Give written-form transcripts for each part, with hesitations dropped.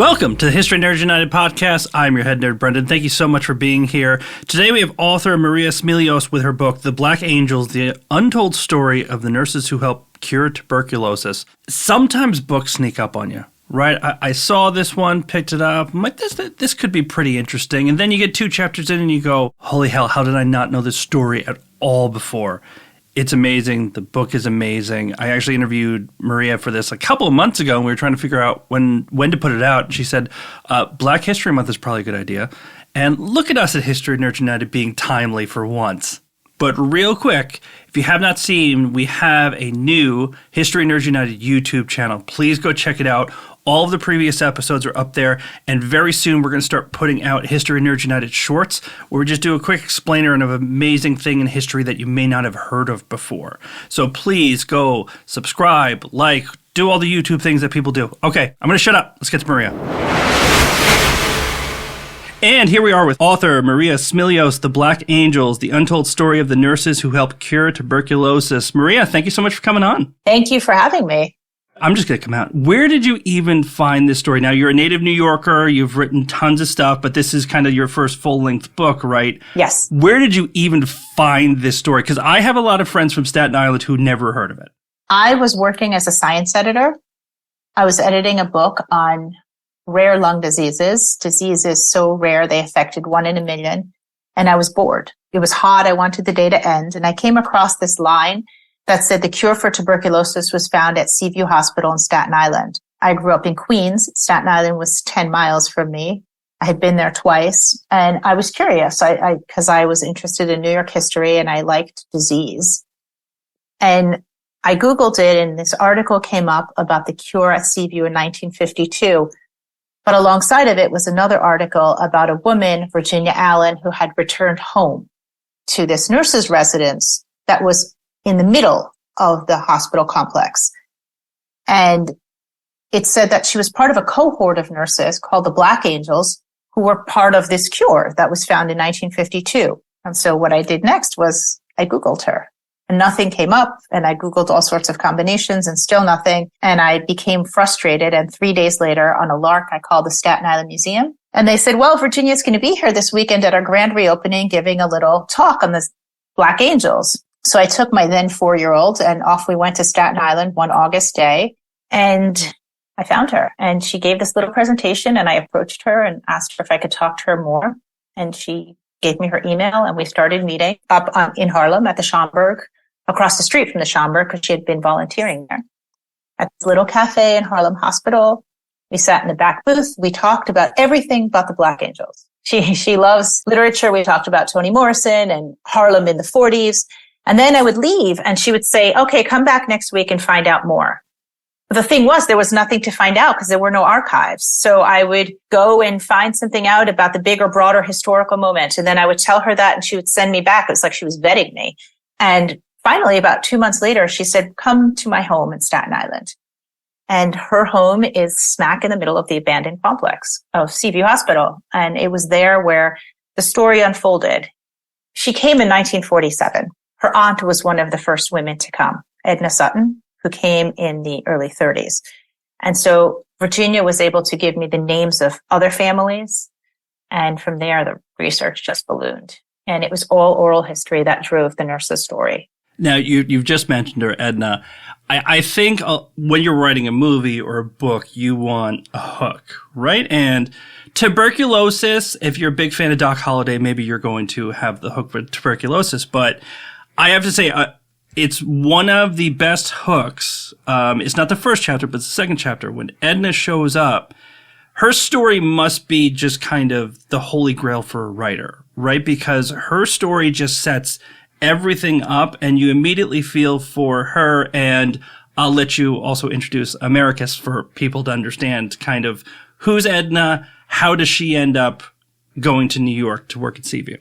Welcome to the History Nerds United podcast. I'm your head nerd, Brendan. Thank you so much for being here. Today we have author Maria Smilios with her book, The Black Angels, The Untold Story of the Nurses Who Helped Cure Tuberculosis. Sometimes books sneak up on you, right? I saw this one, picked it up. I'm like, this could be pretty interesting. And then you get 2 chapters in and you go, holy hell, how did I not know this story at all before? It's amazing. The book is amazing. I actually interviewed Maria for this a couple of months ago, and we were trying to figure out when to put it out. She said, Black History Month is probably a good idea. And look at us at History Nerds United being timely for once. But real quick, if you have not seen, we have a new History Nerds United YouTube channel. Please go check it out. All of the previous episodes are up there, and very soon we're going to start putting out History Nerds United shorts, where we just do a quick explainer of an amazing thing in history that you may not have heard of before. So please go subscribe, like, do all the YouTube things that people do. Okay, I'm going to shut up. Let's get to Maria. And here we are with author Maria Smilios, The Black Angels, The Untold Story of the Nurses Who Helped Cure Tuberculosis. Maria, thank you so much for coming on. Thank you for having me. I'm just going to come out. Where did you even find this story? Now, you're a native New Yorker. You've written tons of stuff, but this is kind of your first full-length book, right? Yes. Where did you even find this story? Because I have a lot of friends from Staten Island who never heard of it. I was working as a science editor. I was editing a book on rare lung diseases so rare they affected 1 in a million, and I was bored. It was hot. I wanted the day to end, and I came across this line that said the cure for tuberculosis was found at Seaview Hospital in Staten Island. I grew up in Queens. Staten Island was 10 miles from me. I had been there twice, and I was curious because I was interested in New York history and I liked disease. And I Googled it, and this article came up about the cure at Seaview in 1952. But alongside of it was another article about a woman, Virginia Allen, who had returned home to this nurse's residence that was in the middle of the hospital complex. And it said that she was part of a cohort of nurses called the Black Angels, who were part of this cure that was found in 1952. And so what I did next was I Googled her, and nothing came up, and I Googled all sorts of combinations and still nothing. And I became frustrated. And 3 days later, on a lark, I called the Staten Island Museum, and they said, well, Virginia's going to be here this weekend at our grand reopening, giving a little talk on the Black Angels. So I took my then 4-year-old and off we went to Staten Island one August day, and I found her, and she gave this little presentation, and I approached her and asked her if I could talk to her more. And she gave me her email, and we started meeting up in Harlem at the Schomburg, across the street from the Schomburg, because she had been volunteering there at this little cafe in Harlem Hospital. We sat in the back booth. We talked about everything but the Black Angels. She loves literature. We talked about Toni Morrison and Harlem in the 40s. And then I would leave and she would say, okay, come back next week and find out more. But the thing was, there was nothing to find out because there were no archives. So I would go and find something out about the bigger, broader historical moment. And then I would tell her that and she would send me back. It was like she was vetting me. And finally, about 2 months later, she said, come to my home in Staten Island. And her home is smack in the middle of the abandoned complex of Seaview Hospital. And it was there where the story unfolded. She came in 1947. Her aunt was one of the first women to come, Edna Sutton, who came in the early 30s. And so Virginia was able to give me the names of other families. And from there, the research just ballooned. And it was all oral history that drove the nurse's story. Now, you've just mentioned her, Edna. I think when you're writing a movie or a book, you want a hook, right? And tuberculosis, if you're a big fan of Doc Holliday, maybe you're going to have the hook for tuberculosis. But I have to say, it's one of the best hooks. It's not the first chapter, but the second chapter. When Edna shows up, her story must be just kind of the holy grail for a writer, right? Because her story just sets everything up and you immediately feel for her. And I'll let you also introduce Americus for people to understand kind of who's Edna, how does she end up going to New York to work at Seaview?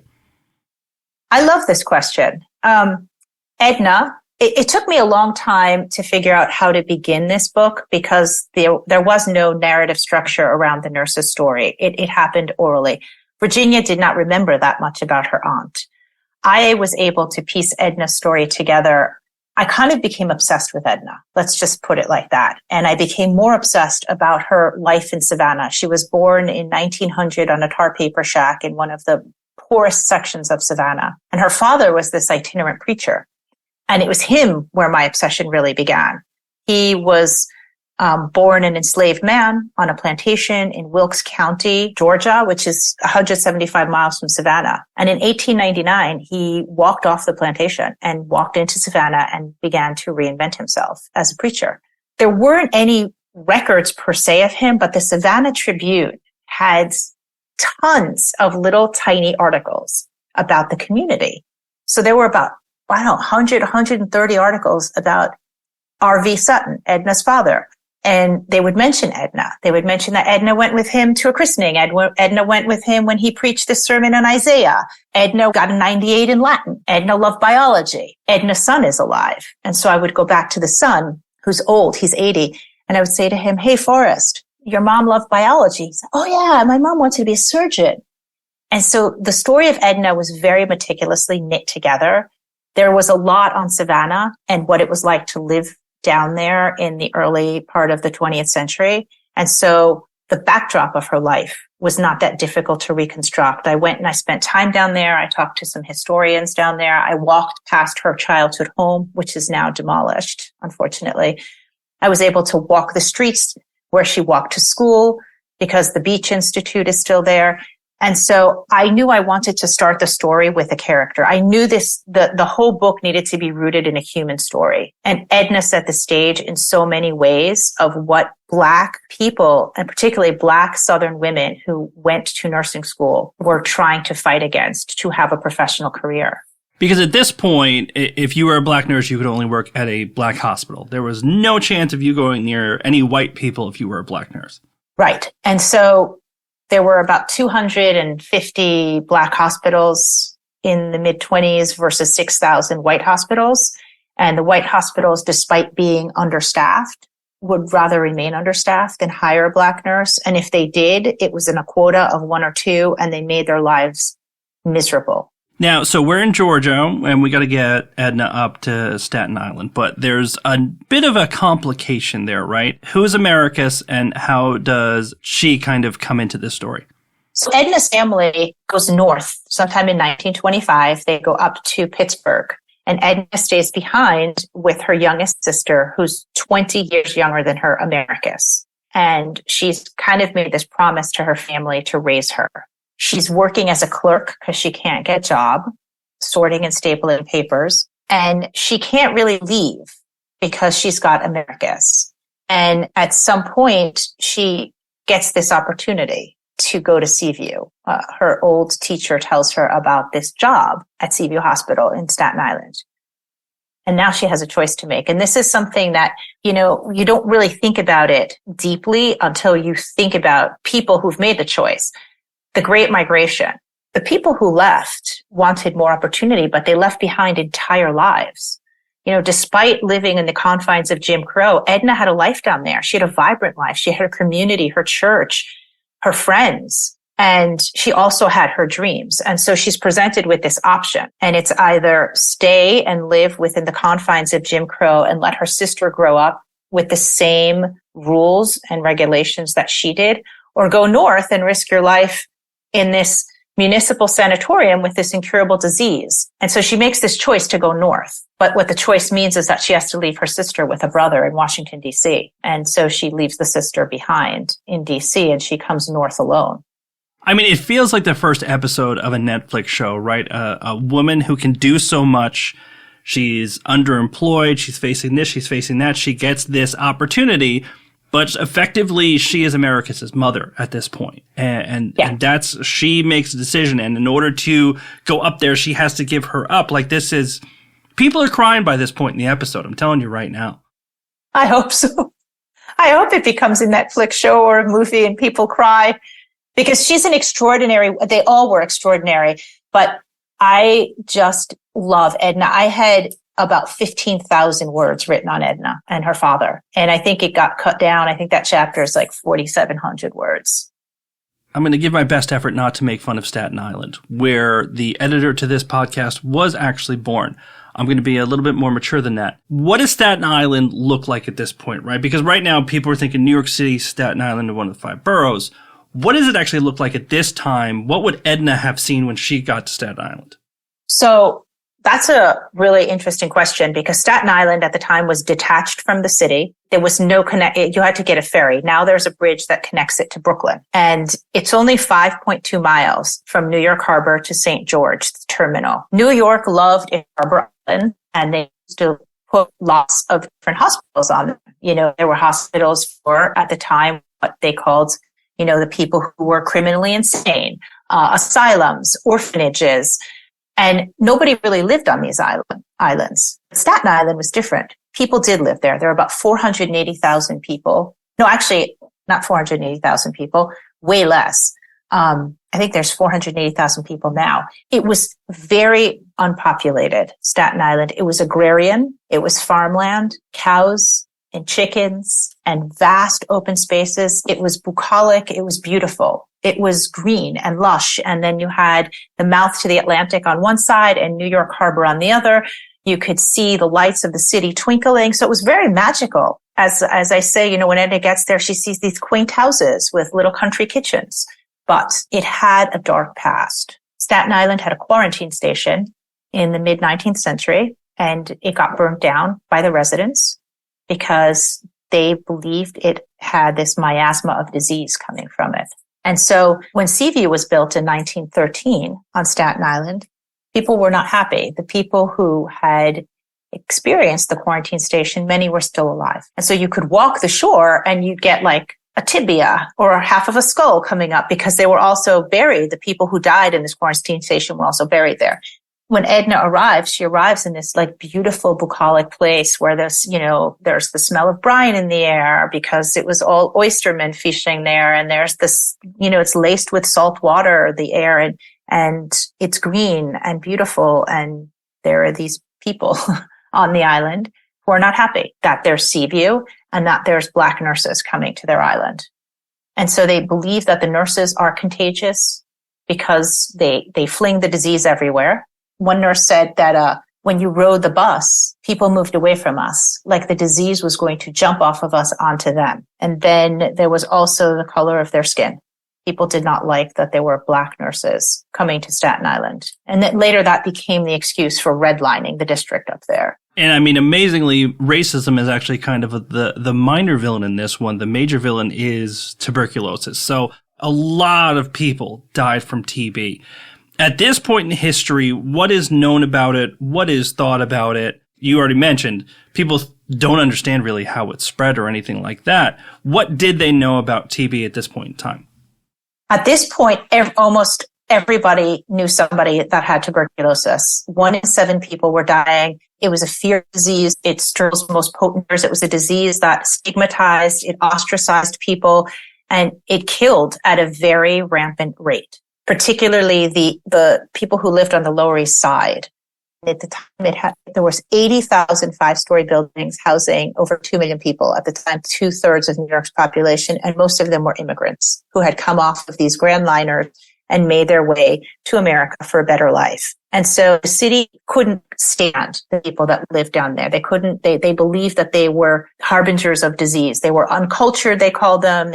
I love this question. Edna, it took me a long time to figure out how to begin this book because there was no narrative structure around the nurse's story. It happened orally. Virginia did not remember that much about her aunt. I was able to piece Edna's story together. I kind of became obsessed with Edna. Let's just put it like that. And I became more obsessed about her life in Savannah. She was born in 1900 on a tar paper shack in one of the poorest sections of Savannah. And her father was this itinerant preacher. And it was him where my obsession really began. He was born an enslaved man on a plantation in Wilkes County, Georgia, which is 175 miles from Savannah. And in 1899, he walked off the plantation and walked into Savannah and began to reinvent himself as a preacher. There weren't any records per se of him, but the Savannah Tribune had tons of little tiny articles about the community. So there were about, 100, 130 articles about R.V. Sutton, Edna's father. And they would mention Edna. They would mention that Edna went with him to a christening. Edna went with him when he preached this sermon on Isaiah. Edna got a 98 in Latin. Edna loved biology. Edna's son is alive. And so I would go back to the son, who's old, he's 80, and I would say to him, hey, Forrest, your mom loved biology. He said, oh yeah, my mom wanted to be a surgeon. And so the story of Edna was very meticulously knit together. There was a lot on Savannah and what it was like to live down there in the early part of the 20th century. And so the backdrop of her life was not that difficult to reconstruct. I went and I spent time down there. I talked to some historians down there. I walked past her childhood home, which is now demolished, unfortunately. I was able to walk the streets where she walked to school because the Beach Institute is still there. And so I knew I wanted to start the story with a character. I knew the whole book needed to be rooted in a human story. And Edna set the stage in so many ways of what Black people, and particularly Black Southern women who went to nursing school, were trying to fight against to have a professional career. Because at this point, if you were a Black nurse, you could only work at a Black hospital. There was no chance of you going near any white people if you were a Black nurse. Right. And so there were about 250 Black hospitals in the mid-20s versus 6,000 white hospitals. And the white hospitals, despite being understaffed, would rather remain understaffed than hire a Black nurse. And if they did, it was in a quota of 1 or 2, and they made their lives miserable. Now, so we're in Georgia, and we got to get Edna up to Staten Island, but there's a bit of a complication there, right? Who is Americus, and how does she kind of come into this story? So Edna's family goes north sometime in 1925. They go up to Pittsburgh, and Edna stays behind with her youngest sister, who's 20 years younger than her, Americus. And she's kind of made this promise to her family to raise her. She's working as a clerk because she can't get a job, sorting and stapling papers. And she can't really leave because she's got Americus. And at some point, she gets this opportunity to go to Seaview. Her old teacher tells her about this job at Seaview Hospital in Staten Island. And now she has a choice to make. And this is something that, you don't really think about it deeply until you think about people who've made the choice. The Great Migration. The people who left wanted more opportunity, but they left behind entire lives. Despite living in the confines of Jim Crow, Edna had a life down there. She had a vibrant life. She had her community, her church, her friends, and she also had her dreams. And so she's presented with this option. And it's either stay and live within the confines of Jim Crow and let her sister grow up with the same rules and regulations that she did, or go north and risk your life in this municipal sanatorium with this incurable disease. And so she makes this choice to go north. But what the choice means is that she has to leave her sister with a brother in Washington, D.C. And so she leaves the sister behind in D.C. and she comes north alone. I mean, it feels like the first episode of a Netflix show, right? A woman who can do so much. She's underemployed. She's facing this. She's facing that. She gets this opportunity. But effectively, she is Americus' mother at this point. And she makes a decision. And in order to go up there, she has to give her up. People are crying by this point in the episode. I'm telling you right now. I hope so. I hope it becomes a Netflix show or a movie and people cry because she's they all were extraordinary. But I just love Edna. I had about 15,000 words written on Edna and her father. And I think it got cut down. I think that chapter is like 4,700 words. I'm going to give my best effort not to make fun of Staten Island, where the editor to this podcast was actually born. I'm going to be a little bit more mature than that. What does Staten Island look like at this point, right? Because right now people are thinking New York City, Staten Island are one of the 5 boroughs. What does it actually look like at this time? What would Edna have seen when she got to Staten Island? So that's a really interesting question because Staten Island at the time was detached from the city. There was no you had to get a ferry. Now there's a bridge that connects it to Brooklyn. And it's only 5.2 miles from New York Harbor to St. George, the terminal. New York loved Harbor Island, and they used to put lots of different hospitals on them. There were hospitals for, at the time, what they called, the people who were criminally insane, asylums, orphanages. And nobody really lived on these islands. Staten Island was different. People did live there. There were about 480,000 people. No, actually, not 480,000 people, way less. I think there's 480,000 people now. It was very unpopulated, Staten Island. It was agrarian. It was farmland, cows and chickens and vast open spaces. It was bucolic. It was beautiful. It was green and lush. And then you had the mouth to the Atlantic on one side and New York Harbor on the other. You could see the lights of the city twinkling. So it was very magical. As I say, when Edna gets there, she sees these quaint houses with little country kitchens. But it had a dark past. Staten Island had a quarantine station in the mid-19th century, and it got burnt down by the residents because they believed it had this miasma of disease coming from it. And so when Seaview was built in 1913 on Staten Island, people were not happy. The people who had experienced the quarantine station, many were still alive. And so you could walk the shore and you'd get like a tibia or half of a skull coming up because they were also buried. The people who died in this quarantine station were also buried there. When Edna arrives, she arrives in this like beautiful bucolic place where there's the smell of brine in the air because it was all oystermen fishing there. And there's this, it's laced with salt water, the air, and it's green and beautiful. And there are these people on the island who are not happy that there's Seaview and that there's Black nurses coming to their island. And so they believe that the nurses are contagious because they fling the disease everywhere. One nurse said that when you rode the bus, people moved away from us, like the disease was going to jump off of us onto them. And then there was also the color of their skin. People did not like that there were Black nurses coming to Staten Island. And then later that became the excuse for redlining the district up there. And I mean, amazingly, racism is actually kind of the minor villain in this one. The major villain is tuberculosis. So a lot of people died from TB. At this point in history, what is known about it? What is thought about it? You already mentioned people don't understand really how it spread or anything like that. What did they know about TB at this point in time? At this point, almost everybody knew somebody that had tuberculosis. 1 in 7 people were dying. It was a fear disease. It's Sturl's most potent. It was a disease that stigmatized, it ostracized people, and it killed at a very rampant rate. Particularly the people who lived on the Lower East Side. At the time, there was 80,000 5-story buildings housing over 2 million people. At the time, 2/3 of New York's population, and most of them were immigrants who had come off of these grand liners and made their way to America for a better life. And so the city couldn't stand the people that lived down there. They believed that they were harbingers of disease. They were uncultured, they called them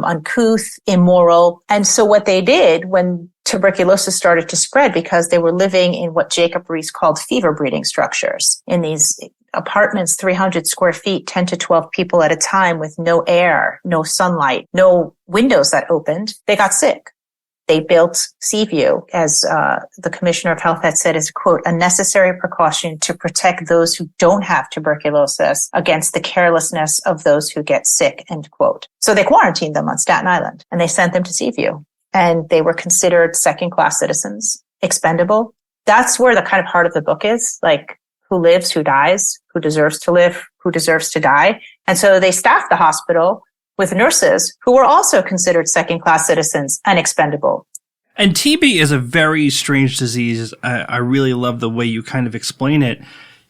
uncouth, immoral. And so what they did when tuberculosis started to spread, because they were living in what Jacob Riis called fever breeding structures, in these apartments, 300 square feet, 10 to 12 people at a time with no air, no sunlight, no windows that opened, they got sick. They built Seaview, as the Commissioner of Health had said, as, quote, a necessary precaution to protect those who don't have tuberculosis against the carelessness of those who get sick, end quote. So they quarantined them on Staten Island and they sent them to Seaview. And they were considered second-class citizens, expendable. That's where the kind of heart of the book is, like who lives, who dies, who deserves to live, who deserves to die. And so they staffed the hospital with nurses who were also considered second-class citizens and expendable. And TB is a very strange disease. I really love the way you kind of explain it.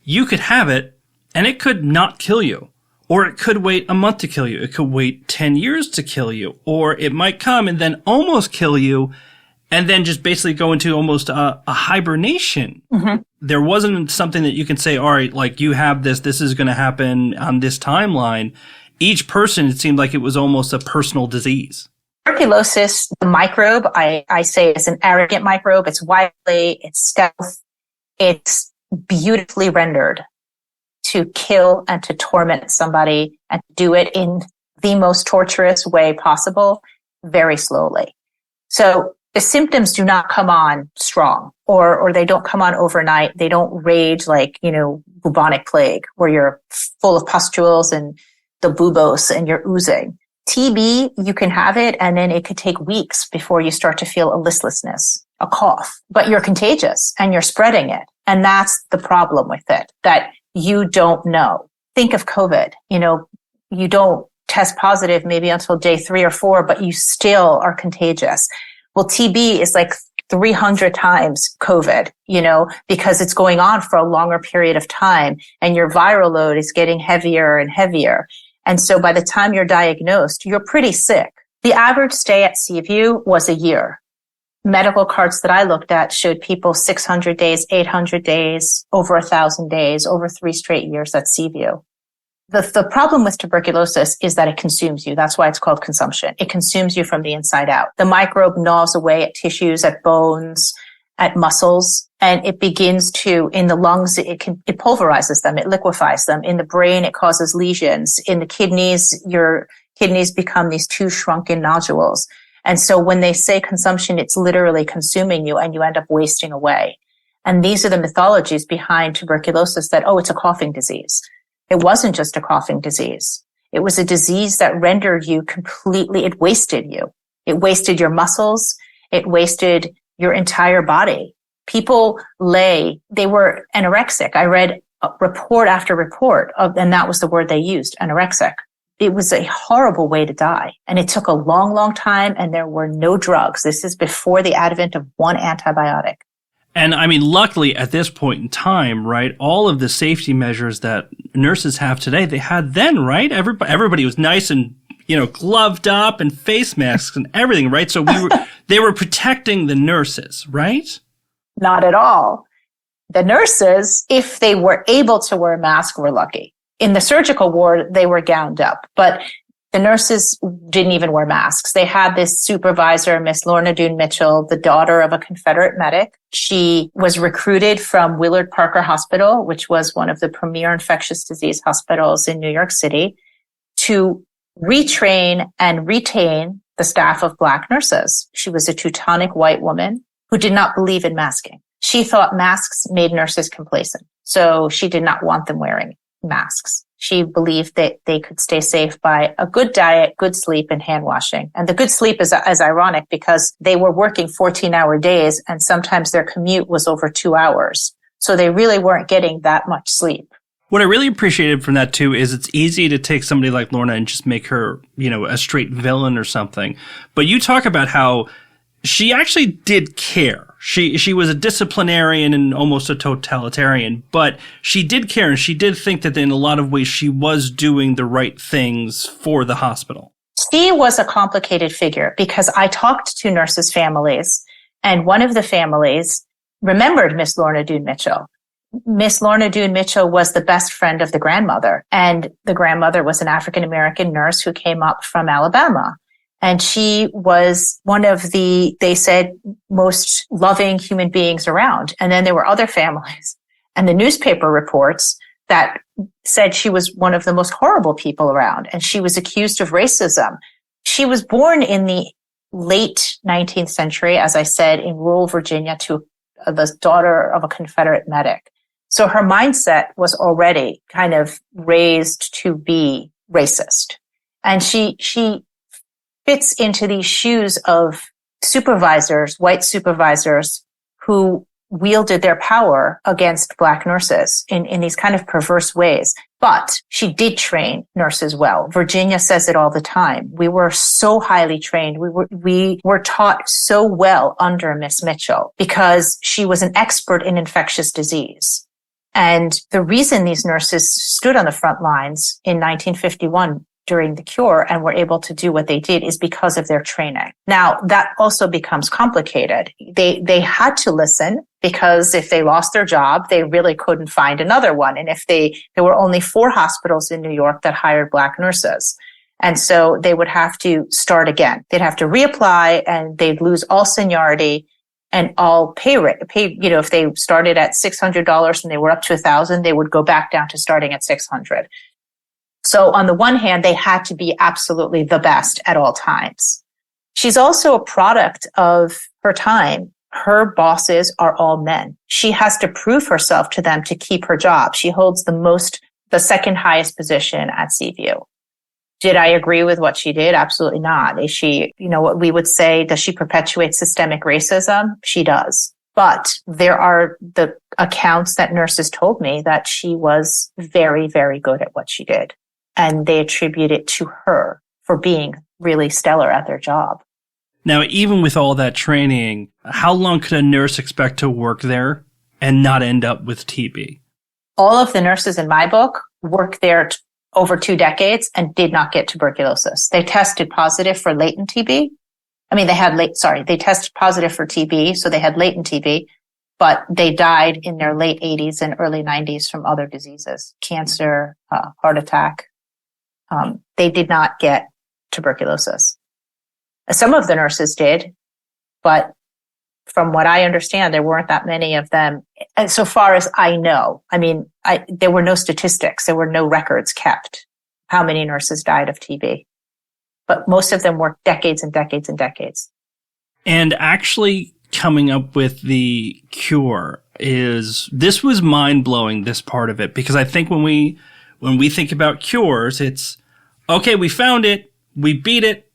You could have it, and it could not kill you. Or it could wait a month to kill you. It could wait 10 years to kill you. Or it might come and then almost kill you, and then just basically go into almost a hibernation. Mm-hmm. There wasn't something that you can say, all right, like you have this is going to happen on this timeline. Each person, it seemed like it was almost a personal disease. Tuberculosis, the microbe, I say is an arrogant microbe. It's wily, it's stealth, it's beautifully rendered to kill and to torment somebody and do it in the most torturous way possible, very slowly. So the symptoms do not come on strong or they don't come on overnight. They don't rage like, bubonic plague where you're full of pustules and the buboes and you're oozing. TB, you can have it and then it could take weeks before you start to feel a listlessness, a cough, but you're contagious and you're spreading it. And that's the problem with it, that you don't know. Think of COVID, you don't test positive maybe until day 3 or 4, but you still are contagious. Well, TB is like 300 times COVID, because it's going on for a longer period of time and your viral load is getting heavier and heavier. And so by the time you're diagnosed, you're pretty sick. The average stay at Seaview was a year. Medical cards that I looked at showed people 600 days, 800 days, over 1,000 days, over 3 straight years at Seaview. The problem with tuberculosis is that it consumes you. That's why it's called consumption. It consumes you from the inside out. The microbe gnaws away at tissues, at bones, at muscles, and it begins to, in the lungs, it pulverizes them, it liquefies them. In the brain, it causes lesions. In the kidneys, your kidneys become these 2 shrunken nodules. And so when they say consumption, it's literally consuming you and you end up wasting away. And these are the mythologies behind tuberculosis that, it's a coughing disease. It wasn't just a coughing disease. It was a disease that rendered you completely, it wasted you. It wasted your muscles. It wasted your entire body. People they were anorexic. I read report after report and that was the word they used, anorexic. It was a horrible way to die. And it took a long, long time and there were no drugs. This is before the advent of one antibiotic. And I mean, luckily at this point in time, right, all of the safety measures that nurses have today, they had then, right? Everybody was nice and, gloved up and face masks and everything, right? So they were protecting the nurses, right? Not at all. The nurses, if they were able to wear a mask, were lucky. In the surgical ward, they were gowned up, but the nurses didn't even wear masks. They had this supervisor, Miss Lorna Doone Mitchell, the daughter of a Confederate medic. She was recruited from Willard Parker Hospital, which was one of the premier infectious disease hospitals in New York City, to retrain and retain the staff of Black nurses. She was a Teutonic white woman who did not believe in masking. She thought masks made nurses complacent, so she did not want them wearing masks. She believed that they could stay safe by a good diet, good sleep, and hand washing. And the good sleep is ironic because they were working 14-hour days and sometimes their commute was over 2 hours. So they really weren't getting that much sleep. What I really appreciated from that too is it's easy to take somebody like Lorna and just make her, a straight villain or something. But you talk about how she actually did care. She was a disciplinarian and almost a totalitarian, but she did care and she did think that in a lot of ways she was doing the right things for the hospital. She was a complicated figure because I talked to nurses' families and one of the families remembered Miss Lorna Doone Mitchell. Miss Lorna Doone Mitchell was the best friend of the grandmother, and the grandmother was an African-American nurse who came up from Alabama. And she was one of the, they said, most loving human beings around. And then there were other families and the newspaper reports that said she was one of the most horrible people around. And she was accused of racism. She was born in the late 19th century, as I said, in rural Virginia to the daughter of a Confederate medic. So her mindset was already kind of raised to be racist. And she fits into these shoes of supervisors, white supervisors who wielded their power against Black nurses in these kind of perverse ways. But she did train nurses well. Virginia says it all the time. We were so highly trained. We were taught so well under Miss Mitchell because she was an expert in infectious disease. And the reason these nurses stood on the front lines in 1951 during the cure and were able to do what they did is because of their training. Now, that also becomes complicated. They had to listen because if they lost their job, they really couldn't find another one. And if there were only 4 hospitals in New York that hired Black nurses. And so they would have to start again. They'd have to reapply and they'd lose all seniority and all pay, if they started at $600 and they were up to $1,000, they would go back down to starting at $600. So on the one hand, they had to be absolutely the best at all times. She's also a product of her time. Her bosses are all men. She has to prove herself to them to keep her job. She holds the second highest position at Seaview. Did I agree with what she did? Absolutely not. Is she, what we would say, does she perpetuate systemic racism? She does. But there are the accounts that nurses told me that she was very, very good at what she did. And they attribute it to her for being really stellar at their job. Now, even with all that training, how long could a nurse expect to work there and not end up with TB? All of the nurses in my book worked there over 2 decades and did not get tuberculosis. They tested positive for latent TB. They tested positive for TB, so they had latent TB, but they died in their late 80s and early 90s from other diseases, cancer, heart attack. They did not get tuberculosis. Some of the nurses did, but from what I understand, there weren't that many of them. And so far as I know, there were no statistics. There were no records kept how many nurses died of TB. But most of them worked decades and decades and decades. And actually coming up with the cure this was mind-blowing, this part of it, because I think when we think about cures, it's, okay, we found it, we beat it,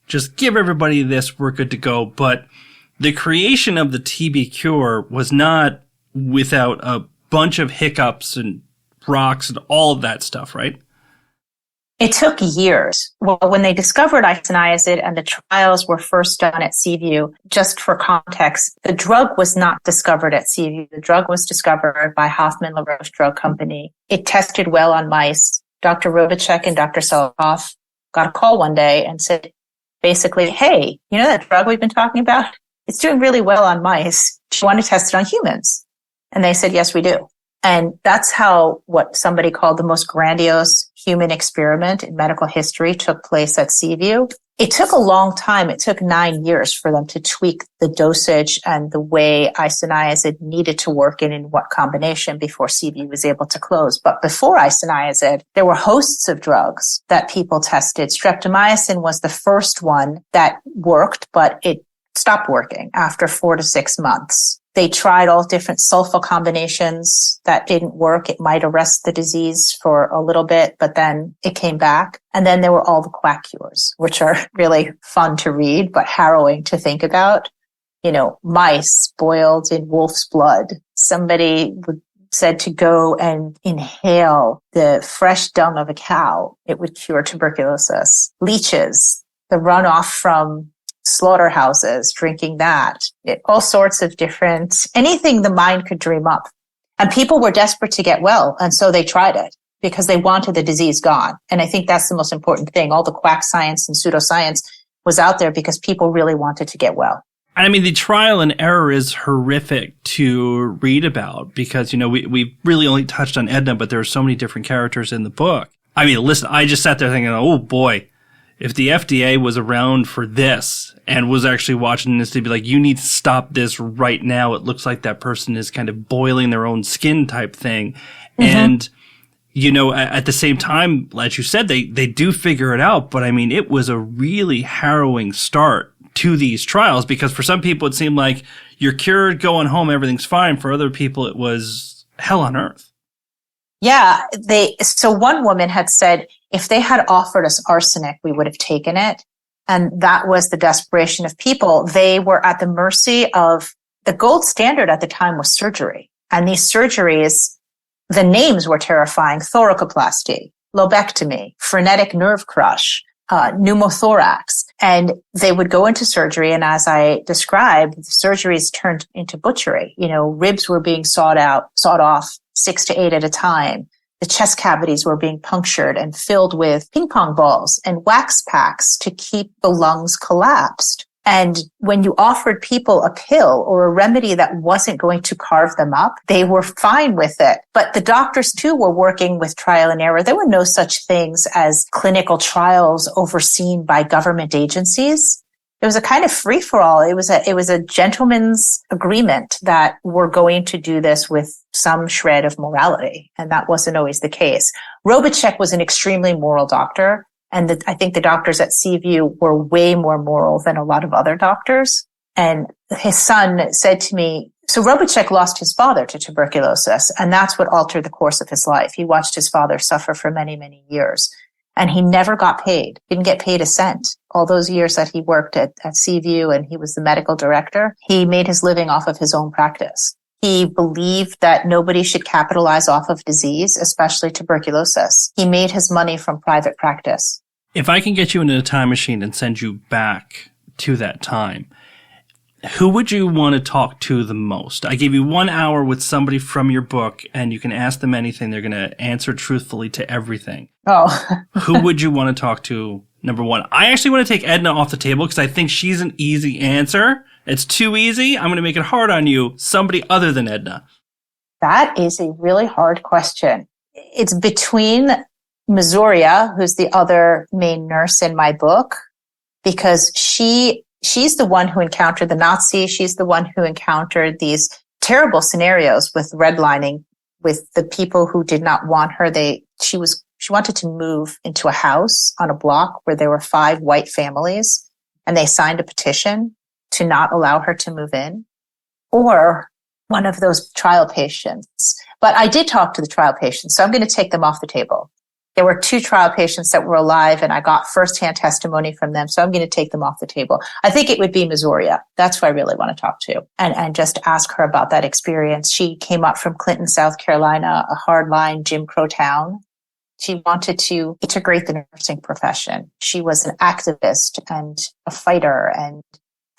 just give everybody this, we're good to go. But the creation of the TB cure was not without a bunch of hiccups and rocks and all of that stuff, right? It took years. Well, when they discovered isoniazid and the trials were first done at Seaview, just for context, the drug was not discovered at Seaview. The drug was discovered by Hoffman La Roche Drug Company. It tested well on mice. Dr. Robachek and Dr. Selikoff got a call one day and said, basically, hey, that drug we've been talking about? It's doing really well on mice. Do you want to test it on humans? And they said, yes, we do. And that's how what somebody called the most grandiose human experiment in medical history took place at Seaview. It took a long time. It took 9 years for them to tweak the dosage and the way isoniazid needed to work and in what combination before Seaview was able to close. But before isoniazid, there were hosts of drugs that people tested. Streptomycin was the first one that worked, but it stopped working after 4 to 6 months. They tried all different sulfa combinations that didn't work. It might arrest the disease for a little bit, but then it came back. And then there were all the quack cures, which are really fun to read, but harrowing to think about. Mice boiled in wolf's blood. Somebody said to go and inhale the fresh dung of a cow. It would cure tuberculosis. Leeches, the runoff from slaughterhouses, drinking that, all sorts of different, anything the mind could dream up. And people were desperate to get well. And so they tried it because they wanted the disease gone. And I think that's the most important thing. All the quack science and pseudoscience was out there because people really wanted to get well. The trial and error is horrific to read about because, we really only touched on Edna, but there are so many different characters in the book. Listen, I just sat there thinking, oh boy, if the FDA was around for this and was actually watching this, they'd be like, you need to stop this right now. It looks like that person is kind of boiling their own skin type thing. Mm-hmm. And, at the same time, as you said, they do figure it out. But it was a really harrowing start to these trials because for some people it seemed like you're cured, going home, everything's fine. For other people, it was hell on earth. Yeah. So one woman had said, if they had offered us arsenic, we would have taken it. And that was the desperation of people. They were at the mercy of the gold standard at the time was surgery. And these surgeries, the names were terrifying: thoracoplasty, lobectomy, frenetic nerve crush, pneumothorax. And they would go into surgery. And as I described, the surgeries turned into butchery. Ribs were being sawed off 6 to 8 at a time. the chest cavities were being punctured and filled with ping pong balls and wax packs to keep the lungs collapsed. And when you offered people a pill or a remedy that wasn't going to carve them up, they were fine with it. But the doctors too were working with trial and error. There were no such things as clinical trials overseen by government agencies. It was a kind of free for all. It was a gentleman's agreement that we're going to do this with some shred of morality. And that wasn't always the case. Robichek was an extremely moral doctor. And I think the doctors at Seaview were way more moral than a lot of other doctors. And his son said to me, so Robichek lost his father to tuberculosis, and that's what altered the course of his life. He watched his father suffer for many, many years, and he never got paid, didn't get paid a cent. All those years that he worked at Seaview and he was the medical director, he made his living off of his own practice. He believed that nobody should capitalize off of disease, especially tuberculosis. He made his money from private practice. If I can get you into a time machine and send you back to that time, who would you want to talk to the most? I gave you 1 hour with somebody from your book, and you can ask them anything. They're going to answer truthfully to everything. Oh. Who would you want to talk to, number one? I actually want to take Edna off the table because I think she's an easy answer. It's too easy. I'm going to make it hard on you. Somebody other than Edna. That is a really hard question. It's between Missouriya, who's the other main nurse in my book, because she's the one who encountered the Nazis. She's the one who encountered these terrible scenarios with redlining with the people who did not want her. She wanted to move into a house on a block where there were 5 white families, and they signed a petition to not allow her to move in, or one of those trial patients. But I did talk to the trial patients, so I'm going to take them off the table. There were 2 trial patients that were alive, and I got firsthand testimony from them, so I'm going to take them off the table. I think it would be Missouriya. That's who I really want to talk to, and just ask her about that experience. She came up from Clinton, South Carolina, a hardline Jim Crow town. She wanted to integrate the nursing profession. She was an activist and a fighter and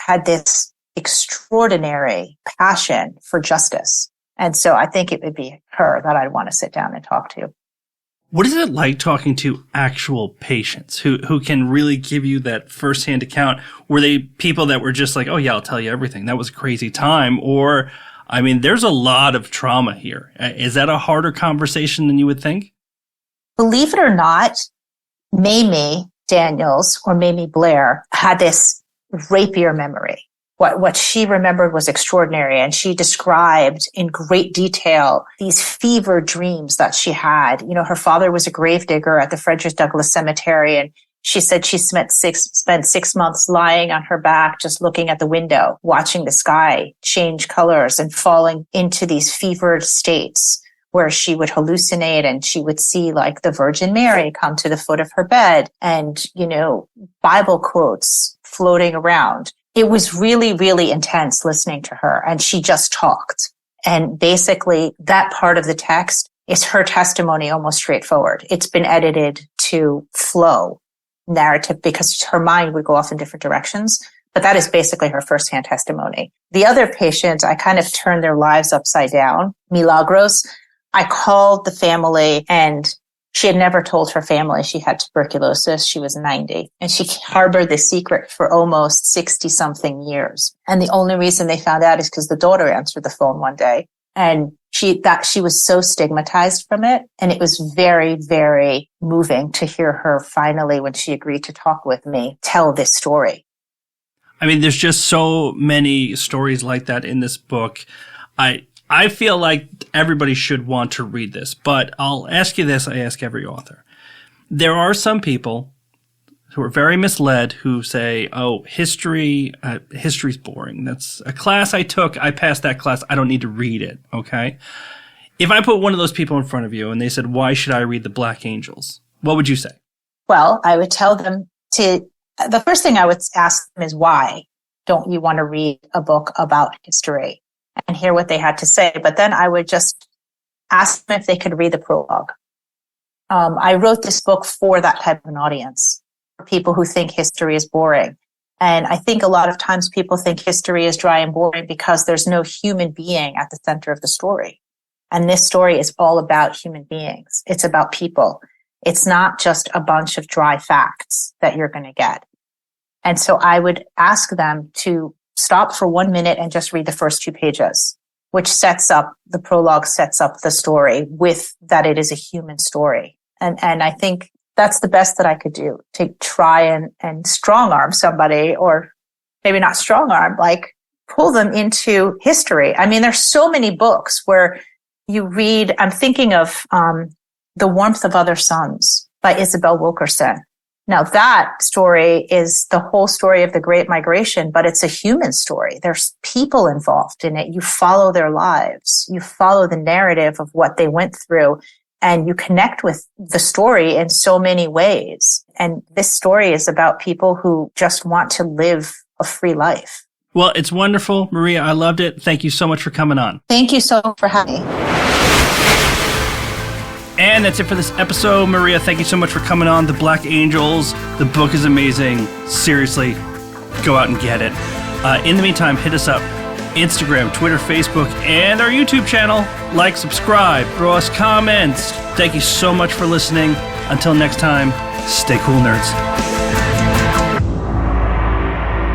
had this extraordinary passion for justice. And so I think it would be her that I'd want to sit down and talk to. What is it like talking to actual patients who can really give you that firsthand account? Were they people that were just like, oh yeah, I'll tell you everything. That was a crazy time. Or, I mean, there's a lot of trauma here. Is that a harder conversation than you would think? Believe it or not, Mamie Daniels or Mamie Blair had this rapier memory. What she remembered was extraordinary, and she described in great detail these fever dreams that she had. You know, her father was a gravedigger at the Frederick Douglass Cemetery, and she said she spent 6 months lying on her back, just looking at the window, watching the sky change colors and falling into these fevered states where she would hallucinate, and she would see like the Virgin Mary come to the foot of her bed and, you know, Bible quotes floating around. It was really, really intense listening to her, and she just talked. And basically that part of the text is her testimony, almost straightforward. It's been edited to flow narrative because her mind would go off in different directions. But that is basically her firsthand testimony. The other patients, I kind of turned their lives upside down. Milagros, I called the family, and she had never told her family she had tuberculosis. She was 90, and she harbored the secret for almost 60-something years. And the only reason they found out is because the daughter answered the phone one day, and she was so stigmatized from it. And it was very, very moving to hear her finally, when she agreed to talk with me, tell this story. I mean, there's just so many stories like that in this book. I feel like everybody should want to read this, but I'll ask you this. I ask every author. There are some people who are very misled who say, oh, history's boring. That's a class I took. I passed that class. I don't need to read it. Okay. If I put one of those people in front of you and they said, why should I read The Black Angels? What would you say? Well, I would tell them the first thing I would ask them is, why don't you want to read a book about history? And hear what they had to say. But then I would just ask them if they could read the prologue. I wrote this book for that type of an audience, for people who think history is boring. And I think a lot of times people think history is dry and boring because there's no human being at the center of the story. And this story is all about human beings. It's about people. It's not just a bunch of dry facts that you're going to get. And so I would ask them to stop for 1 minute and just read the first 2 pages, which the prologue sets up the story with that it is a human story. And I think that's the best that I could do, to try and strong arm somebody, or maybe not strong arm, like pull them into history. I mean, there's so many books where you read, I'm thinking of The Warmth of Other Suns by Isabel Wilkerson. Now that story is the whole story of the Great Migration, but it's a human story. There's people involved in it. You follow their lives. You follow the narrative of what they went through, and you connect with the story in so many ways. And this story is about people who just want to live a free life. Well, it's wonderful. Maria, I loved it. Thank you so much for coming on. Thank you so much for having me. And that's it for this episode. Maria, thank you so much for coming on. The Black Angels. The book is amazing. Seriously, go out and get it. In the meantime, hit us up. Instagram, Twitter, Facebook, and our YouTube channel. Like, subscribe, throw us comments. Thank you so much for listening. Until next time, stay cool, nerds.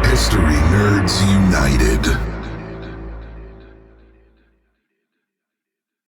History Nerds United.